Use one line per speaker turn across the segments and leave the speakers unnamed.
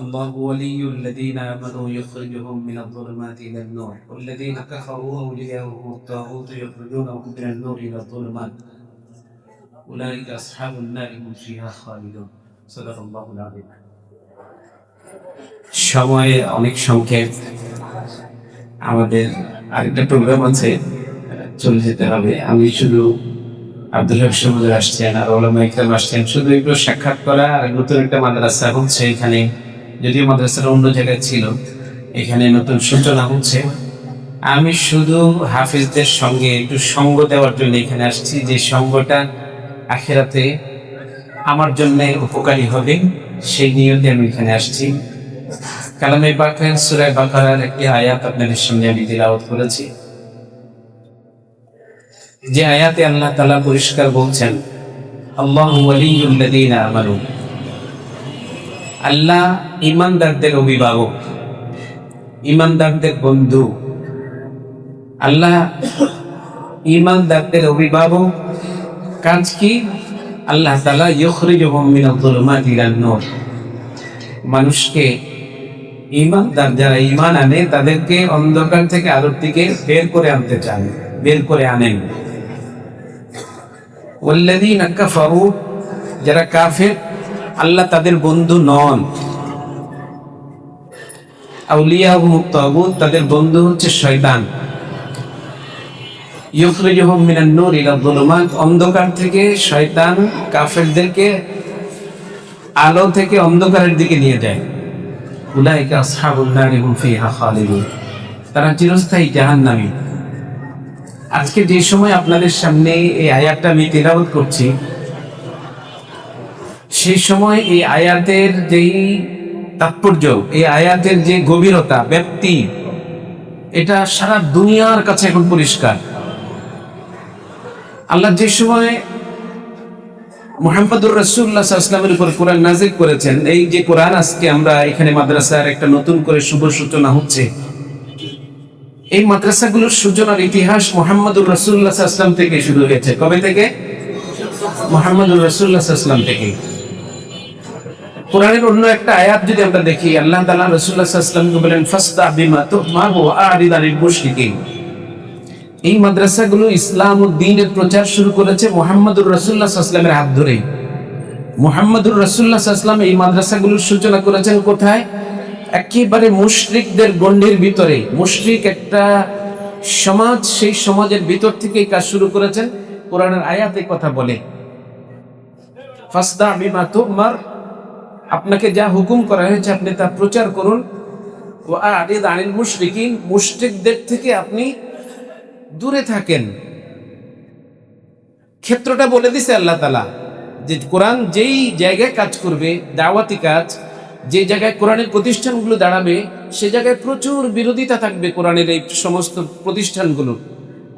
الله ولي الذين آمنوا يخرجهم من الظلمات إلى النور والذين كفروا أولياؤهم الطاغوت يخرجونهم من النور إلى الظلمات أولئك أصحاب النار هم فيها خالدون صدق الله العظيم সময়ে অনেক সংক্ষেপ আমাদের আরেকটা প্রোগ্রাম আছে চলে যেতে হবে আমি শুধু আব্দুল হক সমুদ্র আসছেন আর ওলামা ইকরাম আসছেন শুধু এগুলো সাক্ষাৎ করা আর নতুন একটা মাদ্রাসা হচ্ছে এখানে যদিও মাদ্রাসাটা অন্য জায়গায় ছিল এখানে নতুন সূচনা হচ্ছে আমি শুধু হাফিজদের সঙ্গে একটু সঙ্গ দেওয়ার জন্য এখানে আসছি যে সঙ্গটা আখিরাতে আমার জন্য উপকারী হবে সেই নিয়তে আমি এখানে আসছি কালামে পাকের সূরা বাকারার একটি আয়াত আপনাদের সামনে আমি তিলাওয়াত করেছি যে আয়াতে আল্লাহ তাআলা পরিষ্কার বলছেন আল্লাহু ওয়ালিয়ুল লাযীনা আমানু আল্লাহ ঈমানদারদের অভিভাবক ঈমানদারদের বন্ধু আল্লাহ ঈমানদারদের অভিভাবক কাজ কি আল্লাহ তাআলা ইখরিজুহুম মিনাল যুলুমাতি ইলান নূর মানুষকে ঈমানদার যারা ঈমান আনে তাদেরকে অন্ধকার থেকে আলোর দিকে বের করে আনতে চান বের করে আনেন ওয়াল্লাযীনা কাফারু যারা কাফের আল্লাহ তাদের বন্ধু নন আউলিয়াহুমুত তাগুত তাদের বন্ধু হচ্ছে শয়তান ইখরিজুহুম মিনান নূর ইলা যুলুমাত অন্ধকার থেকে শয়তান কাফেরদেরকে আলো থেকে অন্ধকারের দিকে নিয়ে যায় উলাইকা আসহাবুন নারি হুম ফিহা খালিদুন তারা চিরস্থায়ী জাহান্নামী আজকে যে সময় আপনাদের সামনে এই আয়াতটা আমি তিলাওয়াত করছি সেই সময় এই আয়াতের যেই তাৎপর্য এই আয়াতের যে গভীরতা ব্যাপ্তি এটা সারা দুনিয়ার কাছে এখন পরিষ্কার আল্লাহ যে সময় মুহাম্মদুর রাসূলুল্লাহ সাল্লাল্লাহু আলাইহি ওয়াসাল্লামের উপর কোরআন নাযিল করেছেন এই যে কোরআন আজকে আমরা এখানে মাদ্রাসার একটা নতুন করে শুভ সূচনা হচ্ছে এই মাদ্রাসাগুলোর সূচনার ইতিহাস মুহাম্মদুর রাসূলুল্লাহ সাল্লাল্লাহু আলাইহি ওয়াসাল্লাম থেকে শুরু হয়েছে কবে থেকে মুহাম্মদুর রাসূলুল্লাহ সাল্লাল্লাহু আলাইহি ওয়াসাল্লাম থেকে কোরআনের অন্য একটা আয়াত যদি আমরা দেখি আল্লাহ তাআলা রাসূলুল্লাহ সাল্লাল্লাহু আলাইহি ওয়াসাল্লামকে বলেন ফাসদা বিমা তুমার ওয়া আরিদ আনিল মুশরিকিন এই মাদ্রাসাগুলো ইসলাম ও দ্বীনের প্রচার শুরু করেছে মুহাম্মদুর রাসূলুল্লাহ সাল্লাল্লাহু আলাইহি ওয়াসাল্লামের হাত ধরেই মুহাম্মদুর রাসূলুল্লাহ সাল্লাল্লাহু আলাইহি ওয়াসাল্লাম এই মাদ্রাসাগুলোর সূচনা করেছেন কোথায় একেবারে মুশরিকদের গণ্ডির ভিতরে মুশরিক একটা সমাজ সেই সমাজের ভিতর থেকেই কাজ শুরু করেছেন কোরআনের আয়াতে কথা বলে ফাসদা বিমা তুমার আপনাকে যা হুকুম করা হয়েছে আপনি তা প্রচার করুন ওয়া আরিদ আনিল মুশরিকিন মুশরিকদের থেকে আপনি দূরে থাকেন ক্ষেত্রটা বলে দিছে আল্লাহ তাআলা যে কোরআন যেই জায়গায় কাজ করবে দাওয়াতি কাজ যে জায়গায় কোরআনের প্রতিষ্ঠানগুলো দাঁড়াবে সে জায়গায় প্রচুর বিরোধিতা থাকবে কোরআনের এই সমস্ত প্রতিষ্ঠানগুলো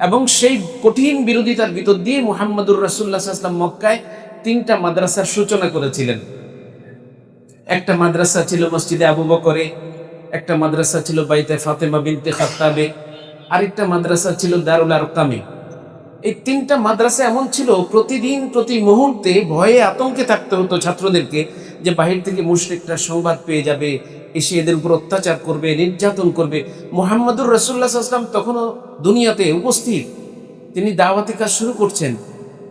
এবং সেই কঠিন বিরোধিতার ভিতর দিয়ে মুহাম্মদুর রাসূলুল্লাহ সাল্লাল্লাহু আলাইহি ওয়াসাল্লাম মক্কায় 3টা মাদ্রাসার সূচনা করেছিলেন একটা মাদ্রাসা ছিল মসজিদে আবু বকরে একটা মাদ্রাসা ছিল বাইতে ফাতেমা বিনতে খাত্তাবে আরেকটা মাদ্রাসা ছিল দারুল আরকামে এই 3টা মাদ্রাসা এমন ছিল প্রতিদিন প্রতি মুহূর্তে ভয়ে আতঙ্কে থাকতে হতো ছাত্রদেরকে যে বাহির থেকে মুশরিকরা সংবাদ পেয়ে যাবে এসে এদের উপর অত্যাচার করবে নির্যাতন করবে মুহাম্মদুর রাসূলুল্লাহ সাল্লাল্লাহু আলাইহি ওয়াসাল্লাম তখনও দুনিয়াতে উপস্থিত তিনি দাওয়াতি কাজ শুরু করছেন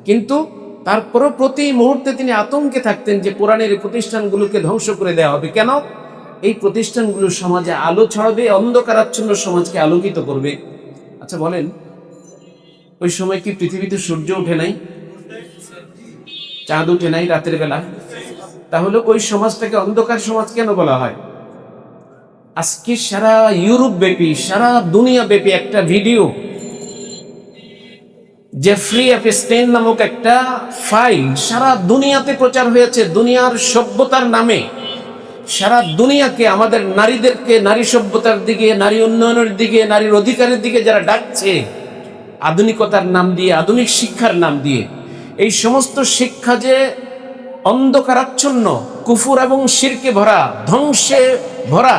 কিন্তু তারপরও প্রতি মুহূর্তে তিনি আতঙ্কে থাকতেন যে কোরআনের এই প্রতিষ্ঠানগুলোকে ধ্বংস করে দেওয়া হবে কেন এই প্রতিষ্ঠানগুলো সমাজে আলো ছড়াবে অন্ধকারাচ্ছন্ন সমাজকে আলোকিত করবে আচ্ছা বলেন ওই সময় কি পৃথিবীতে সূর্য ওঠে নাই চাঁদ ওঠে নাই রাতের বেলা তাহলে ওই সমাজটাকে অন্ধকার সমাজ কেন বলা হয় আজকে সারা ইউরোপ ব্যাপী সারা দুনিয়া ব্যাপী একটা ভিডিও জেফ্রি এপস্টেইন নামক একটা ফাইল সারা দুনিয়াতে প্রচার হয়েছে দুনিয়ার সভ্যতার নামে সারা দুনিয়াকে আমাদের নারীদেরকে নারী সভ্যতার দিকে নারী উন্নয়নের দিকে নারীর অধিকারের দিকে যারা ডাকছে আধুনিকতার নাম দিয়ে আধুনিক শিক্ষার নাম দিয়ে এই সমস্ত শিক্ষা যে অন্ধকারাচ্ছন্ন কুফর এবং শিরকে ভরা ধ্বংসে ভরা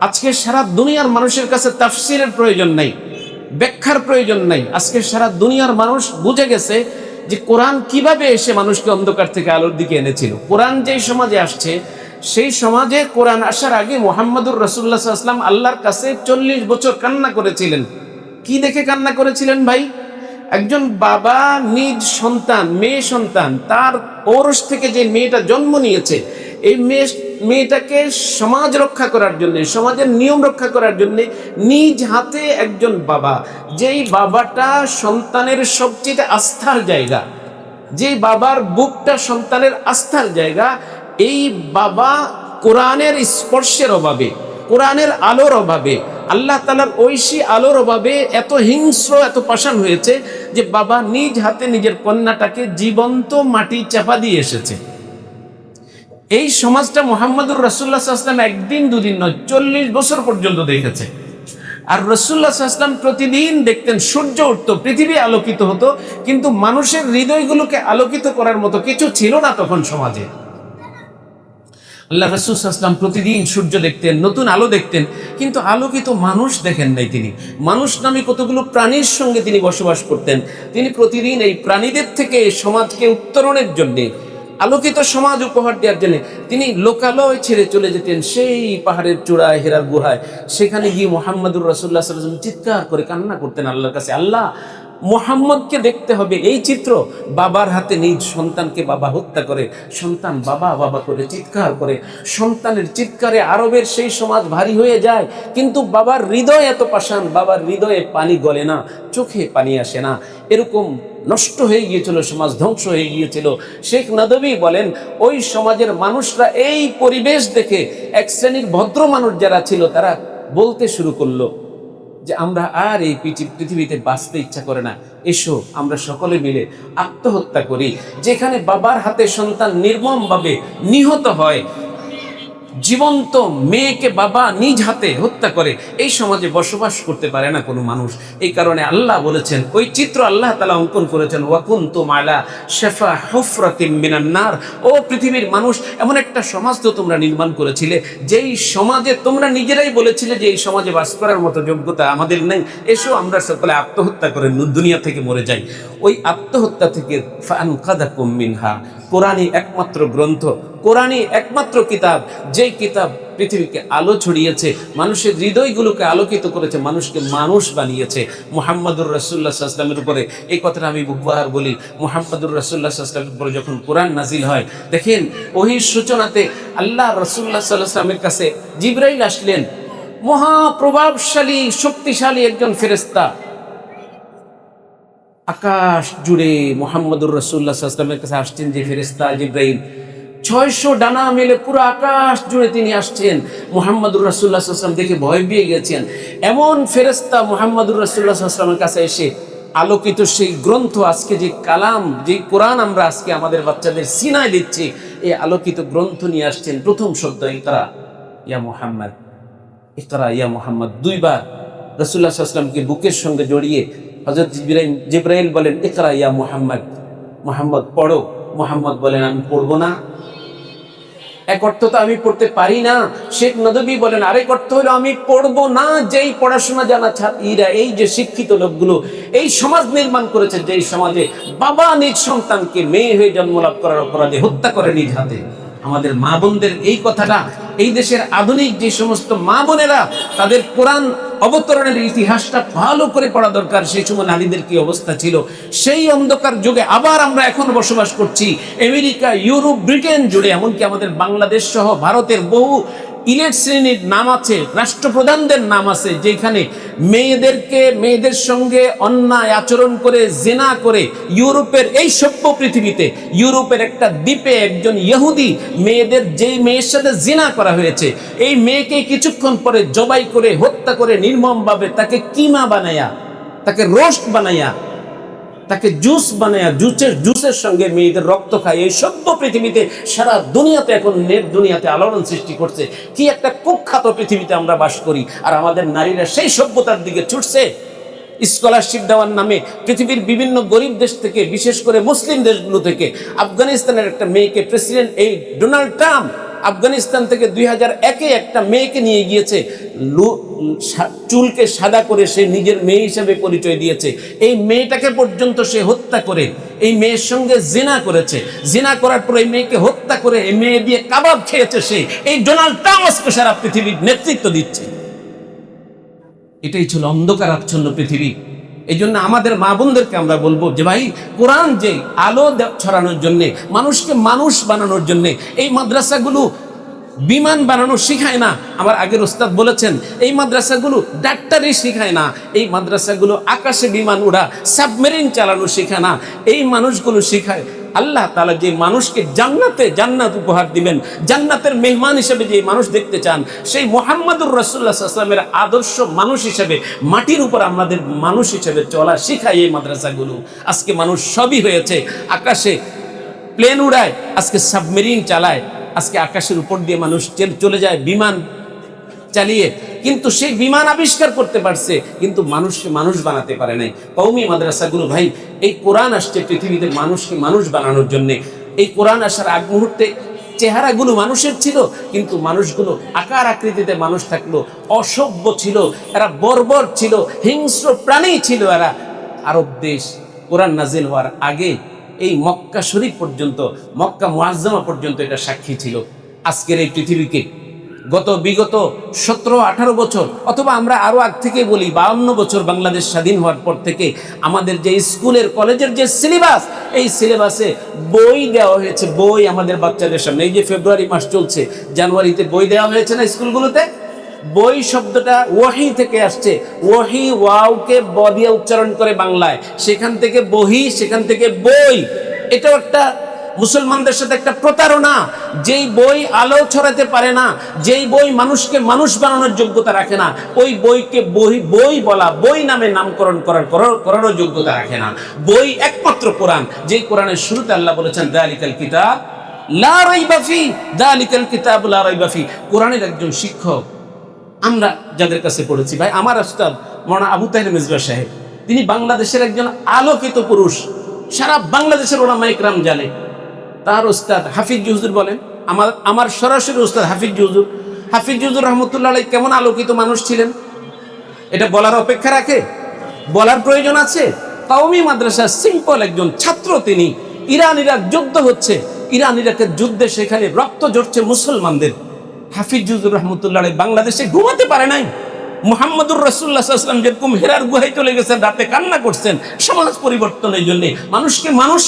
আজকে সারা দুনিয়ার মানুষের কাছে তাফসীরের প্রয়োজন নাই ব্যাখ্যার প্রয়োজন নাই আজকে সারা দুনিয়ার মানুষ বুঝে গেছে যে কোরআন কিভাবে এসে মানুষকে অন্ধকার থেকে আলোর দিকে এনেছিল কোরআন যেই সমাজে আসছে সেই সমাজে কোরআন আসার আগে মুহাম্মদুর রাসূলুল্লাহ সাল্লাল্লাহু আলাইহি ওয়াসাল্লাম আল্লাহর কাছে 40 বছর কান্না করেছিলেন। কি দেখে কান্না করেছিলেন ভাই? একজন বাবা নিজ সন্তান, মেয়ে সন্তান, তার ঔরস থেকে যে মেয়েটা জন্ম নিয়েছে, এই মেয়েটাকে সমাজ রক্ষা করার জন্য, সমাজের নিয়ম রক্ষা করার জন্য নিজ হাতে একজন বাবা, যেই বাবাটা সন্তানের সবচেয়ে আস্থার জায়গা, যেই বাবার বুকটা সন্তানের আস্থার জায়গা, এই বাবা কোরআনের স্পর্শের অভাবে, কোরআনের আলোর অভাবে, আল্লাহ তাআলার ঐশী আলোর অভাবে এত হিংস্র, এত পাষাণ হয়েছে যে বাবা নিজ হাতে নিজের কন্যাটাকে জীবন্ত মাটি চাপা দিয়ে এসেছে। এই সমাজটা মুহাম্মদুর রাসূলুল্লাহ সাল্লাল্লাহু আলাইহি ওয়াসাল্লাম একদিন দুদিন নয়, 40 বছর পর্যন্ত দেখেছে। আর রাসূলুল্লাহ সাল্লাল্লাহু আলাইহি ওয়াসাল্লাম প্রতিদিন দেখতেন সূর্য উঠতো, পৃথিবী আলোকিত হতো, কিন্তু মানুষের হৃদয়গুলোকে আলোকিত করার মতো কিছু ছিল না তখন সমাজে। আল্লাহ রাসূল সাল্লাল্লাহু আলাইহি ওয়াসাল্লাম প্রতিদিন সূর্য দেখতেন, নতুন আলো দেখতেন, কিন্তু আলোকিত মানুষ দেখেন নাই তিনি। মানুষ নামে কতগুলো প্রাণীর সঙ্গে তিনি বসবাস করতেন। তিনি প্রতিদিন এই প্রাণীদের থেকে সমাজকে উত্তরণের জন্যে, আলোকিত সমাজ উপহার দেওয়ার জন্য তিনি লোকালয় ছেড়ে চলে যেতেন সেই পাহাড়ের চূড়ায়, হেরার গুহায়। সেখানে গিয়ে মুহাম্মদুর রাসূলুল্লাহ সাল্লাল্লাহু আলাইহি ওয়াসাল্লাম চিৎকার করে কান্না করতেন আল্লাহর কাছে, আল্লাহ মুহাম্মদকে দেখতে হবে। এই চিত্র, বাবার হাতে নিজ সন্তানকে বাবা হত্যা করে, সন্তান বাবা বাবা করে চিৎকার করে, সন্তানের চিৎকারে আরবের সেই সমাজ ভারী হয়ে যায়। কিন্তু বাবার হৃদয় এত পাষাণ, বাবার হৃদয়ে পানি গলে না, চোখে পানি আসে না, এরকম নষ্ট হয়ে গিয়েছিল সমাজ, ধ্বংস হয়ে গিয়েছিল। শেখ নদভী বলেন, ওই সমাজের মানুষরা এই পরিবেশ দেখে, এক শ্রেণীর ভদ্র মানুষ যারা ছিল তারা বলতে শুরু করলো যে আমরা আর এই পৃথিবীতে বাঁচতে ইচ্ছা করে না, এসো আমরা সকলে মিলে আত্মহত্যা করি। যেখানে বাবার হাতে সন্তান নির্মমভাবে নিহত হয়, জীবন্ত মেয়েকে বাবা নিজ হাতে হত্যা করে, এই সমাজে বসবাস করতে পারে না কোনো মানুষ। এই কারণে আল্লাহ বলেছেন, ওই চিত্র আল্লাহ তাআলা অঙ্কন করেছেন, ওয়া কুনতুম আলা শাফা হুফরাতিম মিনান নার। ও পৃথিবীর মানুষ, এমন একটা সমাজ তো তোমরা নির্মাণ করেছিলে যেই সমাজে তোমরা নিজেরাই বলেছিলে যে এই সমাজে বাস করার মতো যোগ্যতা আমাদের নেই, এসো আমরা সকলে আত্মহত্যা করে দুনিয়া থেকে মরে যাই। ওই আত্মহত্যা থেকে ফাআনকাযাকুম মিনহা, কোরআনই একমাত্র গ্রন্থ, কোরআনই একমাত্র কিতাব, যেই কিতাব পৃথিবীকে আলো ছড়িয়েছে, মানুষের হৃদয়গুলোকে আলোকিত করেছে, মানুষকে মানুষ বানিয়েছে। মুহাম্মদুর রাসূলুল্লাহ সাল্লাল্লাহু আলাইহি ওয়াসাল্লামের উপরে, এই কথাটা আমি বহুবার বলি, মুহাম্মদুর রাসূলুল্লাহ সাল্লাল্লাহু আলাইহি ওয়াসাল্লামের উপরে যখন কোরআন নাজিল হয়, দেখেন ওহির সূচনাতে আল্লাহ রাসূলুল্লাহ সাল্লাল্লাহু আলাইহি ওয়াসাল্লামের কাছে জিবরাইল আসলেন, মহাপ্রভাবশালী শক্তিশালী একজন ফেরেশতা। আকাশ জুড়ে মুহাম্মদুর রাসূলুল্লাহ সাল্লাল্লাহু আলাইহি ওয়াসাল্লামের কাছে আসছেন যে ফেরেশতা জিবরাইল, 600 ডানা মেলে পুরো আকাশ জুড়ে তিনি আসছেন। মুহাম্মদুর রাসূলুল্লাহ সাল্লাল্লাহু আলাইহি ওয়াসাল্লাম দেখে ভয় পেয়ে গেছেন। এমন ফেরেশতা মুহাম্মদুর রাসূলুল্লাহ সাল্লাল্লাহু আলাইহি ওয়াসাল্লামের কাছে এসে আলোকিত সেই গ্রন্থ, আজকে যে কালাম, যে কোরআন আমরা আজকে আমাদের বাচ্চাদের সিনায় দিচ্ছি, এই আলোকিত গ্রন্থ নিয়ে আসছেন। প্রথম শব্দ ইকরা ইয়া মুহাম্মদ, ইকরা ইয়া মুহাম্মদ, দুইবার রাসূলুল্লাহ সাল্লাল্লাহু আলাইহি ওয়াসাল্লামকে বুকের সঙ্গে জড়িয়ে হযরত জিবরাইল বলেন, ইকরা ইয়া মুহাম্মদ, মুহাম্মদ পড়ো। মুহাম্মদ বলেন, আমি পড়বো না। এক অর্থ তো আমি পড়তে পারি না। শেখ নদভী বলেন, আরেক অর্থ হলো আমি পড়বো না। যেই পড়াশোনা জানা ছাত্রীরা, এই যে শিক্ষিত লোকগুলো এই সমাজ নির্মাণ করেছে, যেই সমাজে বাবা নিজ সন্তানকে মেয়ে হয়ে জন্মলাভ করার অপরাধে হত্যা করে নিজ হাতে। আমাদের মা বোনদের এই কথাটা, এই দেশের আধুনিক যে সমস্ত মা বোনেরা, তাদের কোরআন অবতরণের ইতিহাসটা ভালো করে পড়া দরকার। সেই সময় নারীদের কি অবস্থা ছিল, সেই অন্ধকার যুগে আবার আমরা এখন বসবাস করছি। আমেরিকা, ইউরোপ, ব্রিটেন জুড়ে, এমনকি আমাদের বাংলাদেশ সহ ভারতের বহু ইলিট শ্রেণীর নাম আছে, রাষ্ট্রপ্রধানদের নাম আছে, যেখানে মেয়েদের সঙ্গে অন্যায় আচরণ করে, জিনা করে, ইউরোপের এই সভ্য পৃথিবীতে, ইউরোপের একটা দ্বীপে একজন ইহুদি যেই মেয়ের সাথে জিনা করা হয়েছে, এই মেয়েকে কিছুক্ষণ পরে জবাই করে, হত্যা করে নির্মমভাবে তাকে কিমা বানায়া, তাকে রোস্ট বানায়া, তাকে জুস বানায়া, জুসের সঙ্গে মেয়েদের রক্ত খায়। এই সভ্য পৃথিবীতে, সারা দুনিয়াতে এখন নেট দুনিয়াতে আলোড়ন সৃষ্টি করছে। কি একটা কুখ্যাত পৃথিবীতে আমরা বাস করি, আর আমাদের নারীরা সেই সভ্যতার দিকে ছুটছে। স্কলারশিপ দেওয়ার নামে পৃথিবীর বিভিন্ন গরিব দেশ থেকে, বিশেষ করে মুসলিম দেশগুলো থেকে, আফগানিস্তানের একটা মেয়েকে প্রেসিডেন্ট এই ডোনাল্ড ট্রাম্প আফগানিস্তান থেকে 2001-এ একটা মেয়েকে নিয়ে গিয়েছে, চুলকে সাদা করে সে নিজের মেয়ে হিসেবে পরিচয় দিয়েছে। এই মেয়েটাকে পর্যন্ত সে হত্যা করে এই মেয়ের সঙ্গে জিনা করেছে। জিনা করার পর এই মেয়েকে হত্যা করে এই মেয়ে দিয়ে কাবাব খেয়েছে সে। এই ডোনাল্ড ট্রাম্প আজকে সারা পৃথিবীর নেতৃত্ব দিচ্ছে। এটাই ছিল অন্ধকারাচ্ছন্ন পৃথিবী। এই জন্য আমাদের মা বোনদেরকে আমরা বলবো যে ভাই, কোরআন যে আলো ছড়ানোর জন্যে, মানুষকে মানুষ বানানোর জন্যে, এই মাদ্রাসাগুলো বিমান বানানো শিখায় না। আমার আগের ওস্তাদ বলেছেন, এই মাদ্রাসাগুলো ডাক্তারি শিখায় না, এই মাদ্রাসাগুলো আকাশে বিমান উড়া, সাবমেরিন চালানো শেখায় না। এই মানুষগুলো শিখায় আল্লাহ তাআলা যে মানুষকে জান্নাত উপহার দিবেন, জান্নাতের মেহমান হিসেবে যে মানুষ দেখতে চান, সেই মুহাম্মদুর রাসূলুল্লাহ সাল্লাল্লাহু আলাইহি ওয়াসাল্লামের আদর্শ মানুষ হিসেবে, মাটির উপর আমাদের মানুষ হিসেবে চলা শিখায় এই মাদ্রাসাগুলো। আজকে মানুষ সবই হয়েছে, আকাশে প্লেন উড়ায়, আজকে সাবমেরিন চালায়, আজকে আকাশের উপর দিয়ে মানুষ চলে যায় বিমান চালিয়ে, কিন্তু সেই বিমান আবিষ্কার করতে পারছে, কিন্তু মানুষকে মানুষ বানাতে পারে নাই। কওমি মাদ্রাসাগুলো ভাই, এই কোরআন আসছে পৃথিবীতে মানুষকে মানুষ বানানোর জন্য। এই কোরআন আসার আগ মুহূর্তে চেহারাগুলো মানুষের ছিল, কিন্তু মানুষগুলো আকার আকৃতিতে মানুষ থাকলো, অসভ্য ছিল, এরা বর্বর ছিল, হিংস্র প্রাণী ছিল এরা। আরব দেশ কোরআন নাজিল হওয়ার আগে এই মক্কা শরীফ পর্যন্ত, মক্কা মুআজ্জামা পর্যন্ত এটা সাক্ষী ছিল। আজকের এই পৃথিবীকে বিগত 17-18 বছর, অথবা আমরা আরো আগ থেকে বলি 52 বছর বাংলাদেশ স্বাধীন হওয়ার পর থেকে আমাদের যে স্কুলের কলেজের যে সিলেবাস, এই সিলেবাসে বই দেওয়া হয়েছে, বই আমাদের বাচ্চাদের সামনে। এই যে ফেব্রুয়ারি মাস চলছে, জানুয়ারিতে বই দেওয়া হয়েছে না স্কুলগুলোতে? বই শব্দটা ওয়াহি থেকে আসছে, ওয়াহি ওয়াওকে ব দিয়ে উচ্চারণ করে বাংলায়, সেখান থেকে বহি, সেখান থেকে বই। এটাও একটা মুসলমানদের সাথে একটা প্রতারণা। যেই বই আলো ছড়াতে পারে না, যেই বই মানুষকে মানুষ বানানোর যোগ্যতা রাখে না, ওই বইকে বই বলা, বই নামে নামকরণ করার যোগ্যতা রাখে না। বই একমাত্র কোরআন, যেই কোরআনের শুরুতে আল্লাহ বলেছেন যালিকাল কিতাব লা রাইবা ফি, যালিকাল কিতাব লা রাইবা ফি। কোরআনের একজন শিক্ষক আমরা যাদের কাছে পড়েছি, ভাই আমার উস্তাদ মাওলানা আবু তাহের মিজবা সাহেব, তিনি বাংলাদেশের একজন আলোকিত পুরুষ, সারা বাংলাদেশের ওলামা ইকরাম জানে। তার উস্তাদ হাফিজ হুজুর বলেন, আমার সরাসরি উস্তাদ হাফিজ হুজুর রহমতুল্লাহ আলাইহি কেমন আলোকিত মানুষ ছিলেন, এটা বলার অপেক্ষা রাখে? বলার প্রয়োজন আছে? কওমি মাদ্রাসার সিম্পল একজন ছাত্র তিনি। ইরান ইরাক যুদ্ধ হচ্ছে, ইরান ইরাকের যুদ্ধে সেখানে রক্ত ঝরছে মুসলমানদের। হাফিজ হুজুর রহমতুল্লাহ আলাইহি বাংলাদেশে ঘুমাতে পারে নাই। মুহাম্মদুর রাসূলুল্লাহ সাল্লাল্লাহু আলাইহি ওয়াসাল্লাম যেরকম হেরার গুহায় চলে গেছেন, রাতে কান্না করছেন সমাজ পরিবর্তনের জন্য, মানুষকে মানুষ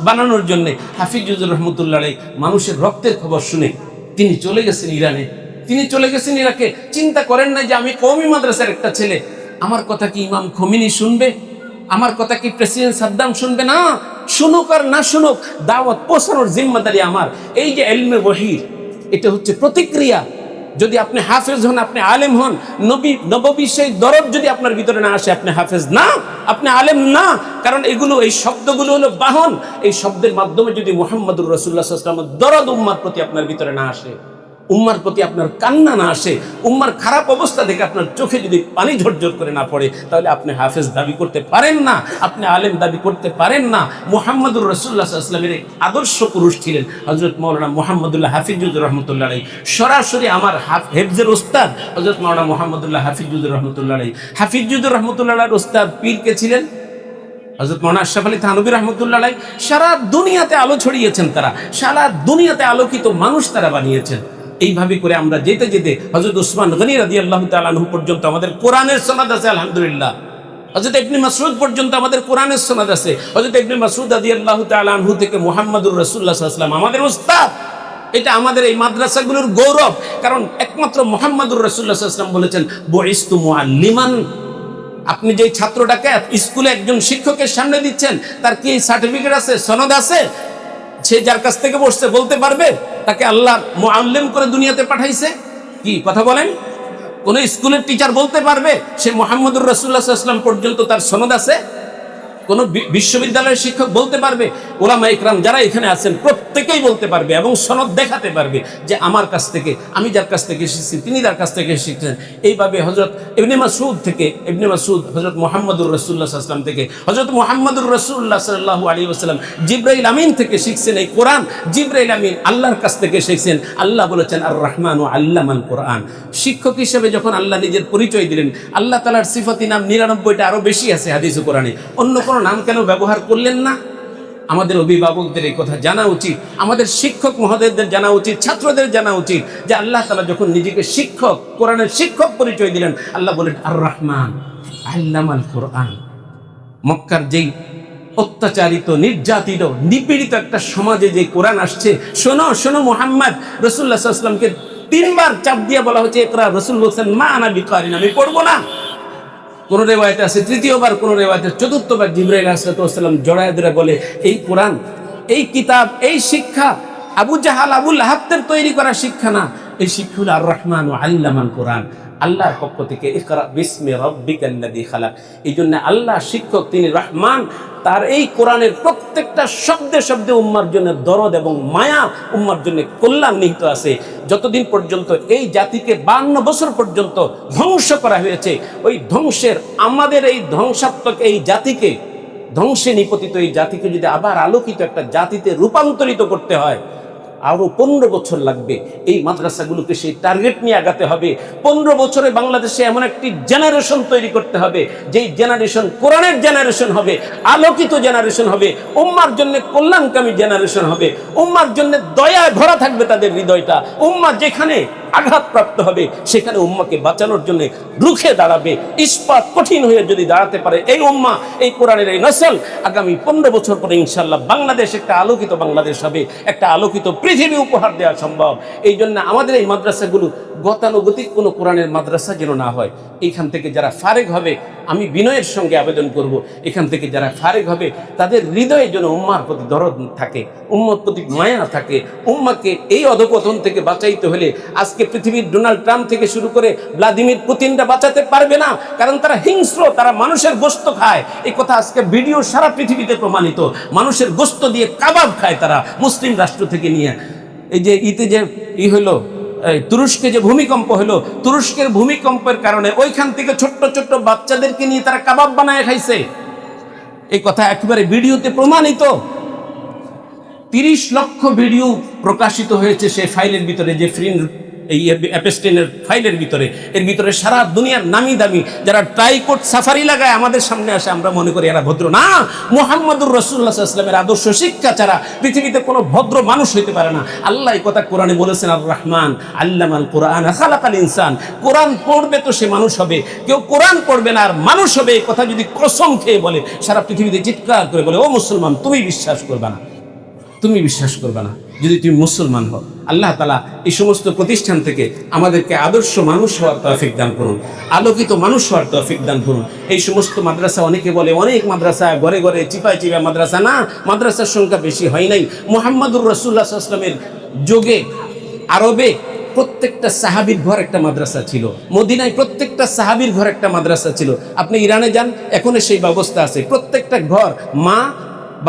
বানানোর জন্য। হাফিজ হুজুর রহমতুল্লাহ আলাইহি মানুষের রক্তের খবর শুনে তিনি চলে গেছেন ইরানে, তিনি চলে গেছেন ইরাকে। চিন্তা করেন না যে আমি কওমি মাদ্রাসার একটা ছেলে, আমার কথা কি ইমাম খোমেনি শুনবে, আমার কথা কি প্রেসিডেন্ট সাদ্দাম শুনবে? না, শুনুক আর না শুনুক, দাওয়াত পৌঁছানোর জিম্মাদারি আমার। এই যে ইলমে ওয়াহির, এটা হচ্ছে প্রতিক্রিয়া। যদি আপনি হাফেজ হন, আপনি আলেম হন, নববী সেই দরদ যদি আপনার ভিতরে না আসে, আপনি হাফেজ না, আপনি আলেম না। কারণ এগুলো, এই শব্দগুলো হলো বাহন। এই শব্দের মাধ্যমে যদি মুহাম্মদুর রাসূলুল্লাহ সাল্লাল্লাহু আলাইহি ওয়াসাল্লামের দরদ উম্মার প্রতি আপনার ভিতরে না আসে, উম্মার প্রতি আপনার কান্না না আসে, উম্মার খারাপ অবস্থা দেখে আপনার চোখে যদি পানি ঝরঝর করে না পড়ে, তাহলে আপনি হাফেজ দাবি করতে পারেন না, আপনি আলেম দাবি করতে পারেন না। মুহাম্মদুর রাসূলুল্লাহ সাল্লাল্লাহু আলাইহি ওয়াসাল্লামের আদর্শ পুরুষ ছিলেন হযরত মাওলানা মুহাম্মদুল্লাহ হাফিজুর রহমতুল্লাহ আলাইহি। সরাসরি আমার হেফজের উস্তাদ হযরত মাওলানা মুহাম্মদুল্লাহ হাফিজুর রহমতুল্লাহ আলাইহি। হাফিজুর রহমতুল্লাহ আলাইহির উস্তাদ পীর কে ছিলেন? হযরত মাওলানা আশরাফ আলী থানভী রহমতুল্লাহ আলাইহি। সারা দুনিয়াতে আলো ছড়িয়েছেন তারা, সারা দুনিয়াতে আলোকিত মানুষ তারা বানিয়েছেন। এইভাবে করে আমরা যেতে যেতে হযরত উসমান গনি রাদিয়াল্লাহু তাআলা আনহু পর্যন্ত আমাদের কোরআনের সনদ আছে আলহামদুলিল্লাহ। হযরত ইবনে মাসউদ পর্যন্ত আমাদের কোরআনের সনদ আছে। হযরত ইবনে মাসউদ রাদিয়াল্লাহু তাআলা আনহু থেকে মুহাম্মদুর রাসূলুল্লাহ সাল্লাল্লাহু আলাইহি ওয়াসাল্লাম আমাদের উস্তাদ। এটা আমাদের এই মাদ্রাসাগুলোর গৌরব, কারণ একমাত্র মুহাম্মদুর রাসূলুল্লাহ সাল্লাল্লাহু আলাইহি ওয়াসাল্লাম বলেছেন বুইস্তু মুআল্লিমান। আপনি যে ছাত্রটাকে স্কুলে একজন শিক্ষকের সামনে দিচ্ছেন, তার কি সার্টিফিকেট আছে, সনদ আছে? সে যার কাছ থেকে বসছে বলতে পারবে তাকে আল্লাহ মুআল্লিম করে দুনিয়াতে পাঠাইছে? কি কথা বলেন? কোন স্কুলের টিচার বলতে পারবে সে মুহাম্মদুর রাসূলুল্লাহ সাল্লাল্লাহু আলাইহি ওয়াসাল্লাম পর্যন্ত তার সনদ আছে? কোন বিশ্ববিদ্যালয়ের শিক্ষক বলতে পারবে, ওলামা ইকরাম যারা এখানে আছেন প্রত্যেকেই বলতে পারবে এবং সনদ দেখাতে পারবে যে আমার কাছ থেকে, আমি যার কাছ থেকে শিখছি তিনি তার কাছ থেকে শিখছেন। এইভাবে হযরত ইবনে মাসউদ থেকে, ইবনে মাসউদ হযরত মুহাম্মদুর রাসূলুল্লাহ সাল্লাল্লাহু আলাইহি ওয়াসাল্লাম থেকে, হযরত মুহাম্মদুর রাসূলুল্লাহ সাল্লাল্লাহু আলাইহি ওয়াসাল্লাম জিবরাইল আমিন থেকে শিখছেন এই কোরআন। জিবরাইল আমিন আল্লাহর কাছ থেকে শিখছেন। আল্লাহ বলেছেন আর রহমান ওয়া আল্লামাল কোরআন। শিক্ষক হিসেবে যখন আল্লাহ নিজের পরিচয় দিলেন, আল্লাহ তাআলার সিফাতি নাম 99টা আরো বেশি আছে হাদিস ও কোরআনে, অন্য কোনো নাম কেন ব্যবহার করলেন না? আমাদের অভিভাবকদের এই কথা জানা উচিত, আমাদের শিক্ষক মহোদয়দের জানা উচিত, ছাত্রদের জানা উচিত যে আল্লাহ তাআলা যখন নিজেকে শিক্ষক, কোরআনের শিক্ষক পরিচয় দিলেন, আল্লাহ বলেন আর রহমান আল্লামাল কোরআন। মক্কার যেই অত্যাচারিত, নির্যাতিত, নিপীড়িত একটা সমাজে যে কোরআন আসছে, শোনো শোনো মুহাম্মদ, রাসূলুল্লাহ সাল্লাল্লাহু আলাইহি ওয়াসাল্লামকে 3 বার চাপ দিয়ে বলা হচ্ছে ইকরা, রাসূল বলছেন মা আনা বিকারিন, আমি পড়বো না। কোন রিওয়ায়াতে আছে 3য় বার, কোন রিওয়ায়াতে 4র্থ বার জিবরাইল আলাইহিস সালাম জড়ায় ধরে বলে এই কোরআন, এই কিতাব, এই শিক্ষা আবু জাহাল, আবু লাহাবদের তৈরি করা শিক্ষা না, এই শিক্ষা হলো আর রহমান ওয়া আল্লামাল কোরআন, আল্লাহর পক্ষ থেকে। ইকরা বিসমি রাব্বিকাল্লাযী খালাক। এই জন্য আল্লাহ শিক্ষক, তিনি রহমান। তার এই কোরআনের প্রত্যেকটা শব্দে শব্দে উম্মার জন্য দরদ এবং মায়া, উম্মার জন্য কল্যাণ নিহিত আছে। যতদিন পর্যন্ত এই জাতিকে 52 বছর পর্যন্ত ধ্বংস করা হয়েছে, ওই ধ্বংসের, আমাদের এই ধ্বংসাত্মক এই জাতিকে, ধ্বংসে নিপতিত এই জাতিকে যদি আবার আলোকিত একটা জাতিতে রূপান্তরিত করতে হয়, আরো 15 বছর লাগবে। এই মাদ্রাসাগুলোকে সেই টার্গেট নিয়ে আগাতে হবে। 15 বছরে বাংলাদেশে এমন একটি জেনারেশন তৈরি করতে হবে, যেই জেনারেশন কোরআনের জেনারেশন হবে, আলোকিত জেনারেশন হবে, উম্মার জন্য কল্যাণকামী জেনারেশন হবে, উম্মার জন্য দয়ায় ভরা থাকবে তাদের হৃদয়টা। উম্মা যেখানে আঘাতপ্রাপ্ত হবে সেখানে উম্মাকে বাঁচানোর জন্য রুখে দাঁড়াবে। ইস্পাত কঠিন হয়ে যদি দাঁড়াতে পারে এই উম্মা, এই কোরআনের এই নসল, আগামী 15 বছর পরে ইনশাআল্লাহ বাংলাদেশ একটা আলোকিত বাংলাদেশ হবে, একটা আলোকিত পৃথিবী উপহার দেওয়া সম্ভব। এই জন্য আমাদের এই মাদ্রাসাগুলো গতানুগতিক কোনো কোরআনের মাদ্রাসা যেন না হয়। এইখান থেকে যারা ফারেগ হবে, আমি বিনয়ের সঙ্গে আবেদন করব, এখান থেকে যারা ফারেগ হবে তাদের হৃদয়ে যেন উম্মার প্রতি দরদ থাকে, উম্মার প্রতি মায়া থাকে। উম্মাকে এই অধপতন থেকে বাঁচাইতে হলে আজকে পৃথিবীর ডোনাল্ড ট্রাম্প থেকে শুরু করে ভ্লাদিমির পুতিনরা বাঁচাতে পারবে না, কারণ তারা হিংস্র, তারা মানুষের গোশত খায়। এই কথা আজকে ভিডিও সারা পৃথিবীতে প্রমাণিত। মানুষের গোশত দিয়ে কাবাব খায় তারা, মুসলিম রাষ্ট্র থেকে নিয়ে। এই যে ইতে যে হলো, তুরস্কে যে ভূমিকম্প হলো, তুরস্কের ভূমিকম্পের কারণে ওইখান থেকে ছোট্ট ছোট্ট বাচ্চাদেরকে নিয়ে তারা কাবাব বানায় খাইছে। এই কথা একেবারে ভিডিওতে প্রমাণিত। 30 লক্ষ ভিডিও প্রকাশিত হয়েছে সেই ফাইলের ভিতরে, যে এই অ্যাপেস্টিনের ফাইলের ভিতরে। এর ভিতরে সারা দুনিয়ার নামি দামি যারা ট্রাইকোট সাফারি লাগায় আমাদের সামনে আসে, আমরা মনে করি এরা ভদ্র না। মুহাম্মদুর রাসূলুল্লাহ সাল্লাল্লাহু আলাইহি ওয়াসাল্লামের আদর্শ শিক্ষা ছাড়া পৃথিবীতে কোনো ভদ্র মানুষ হইতে পারে না। আল্লাহ এই কথা কোরআনে বলেছেন, আর রহমান আল্লামাল কোরআন খালাকাল ইনসান। কোরআন পড়বে তো সে মানুষ হবে, কেউ কোরআন পড়বে না আর মানুষ হবে, এই কথা যদি কসম খেয়ে বলে, সারা পৃথিবীতে চিৎকার করে বলে, ও মুসলমান তুমি বিশ্বাস করবে না, তুমি বিশ্বাস করবে না যদি তুমি মুসলমান হও। আল্লাহ তাআলা এই সমস্ত প্রতিষ্ঠান থেকে আমাদেরকে আদর্শ মানুষ হওয়ার তৌফিক দান করুন, আলোকিত মানুষ হওয়ার তৌফিক দান করুন। এই সমস্ত মাদ্রাসা, অনেকে বলে অনেক মাদ্রাসা, ঘরে ঘরে চিপায় চিপায় মাদ্রাসা, না, মাদ্রাসার সংখ্যা বেশি হয় নাই। মুহাম্মদুর রাসূলুল্লাহ সাল্লাল্লাহু আলাইহি ওয়াসাল্লামের যুগে আরবে প্রত্যেকটা সাহাবীর ঘর একটা মাদ্রাসা ছিল, মদিনায় প্রত্যেকটা সাহাবীর ঘর একটা মাদ্রাসা ছিল। আপনি ইরানে যান, এখনো সেই ব্যবস্থা আছে। প্রত্যেকটা ঘর মা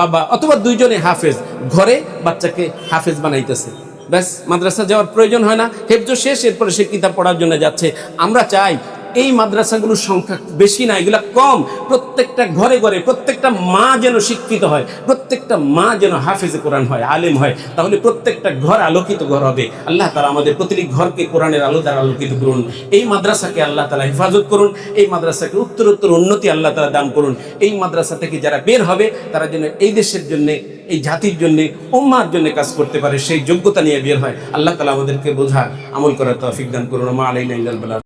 বাবা অথবা 2 জনে হাফেজ, ঘরে বাচ্চাকে হাফেজ বানাইতেছে। ব্যাস, মাদ্রাসা যাওয়ার প্রয়োজন হয় না, হেফজ শেষ, এরপরে সে কিতাব পড়ার জন্য যাচ্ছে। আমরা চাই এই মাদ্রাসাগুলোর সংখ্যা বেশি না, এগুলা কম। প্রত্যেকটা ঘরে ঘরে প্রত্যেকটা মা যেন শিক্ষিত হয়, প্রত্যেকটা মা যেন হাফেজে কোরআন হয়, আলেম হয়, তাহলে প্রত্যেকটা ঘর আলোকিত ঘর হবে। আল্লাহ তাআলা আমাদের প্রতিটি ঘরকে কোরআনের আলো দ্বারা আলোকিত করুন। এই মাদ্রাসাকে আল্লাহ তাআলা হেফাজত করুন, এই মাদ্রাসাকে উত্তরোত্তর উন্নতি আল্লাহ তাআলা দান করুন। এই মাদ্রাসা থেকে যারা বের হবে তারা যেন এই দেশের জন্য, এই জাতির জন্য, উম্মার জন্য কাজ করতে পারে, সেই যোগ্যতা নিয়ে বের হয়। আল্লাহ তাআলা আমাদেরকে বোঝার, আমল করার তৌফিক দান করুন। মা আলাইনা ইল্লাল বালাগ।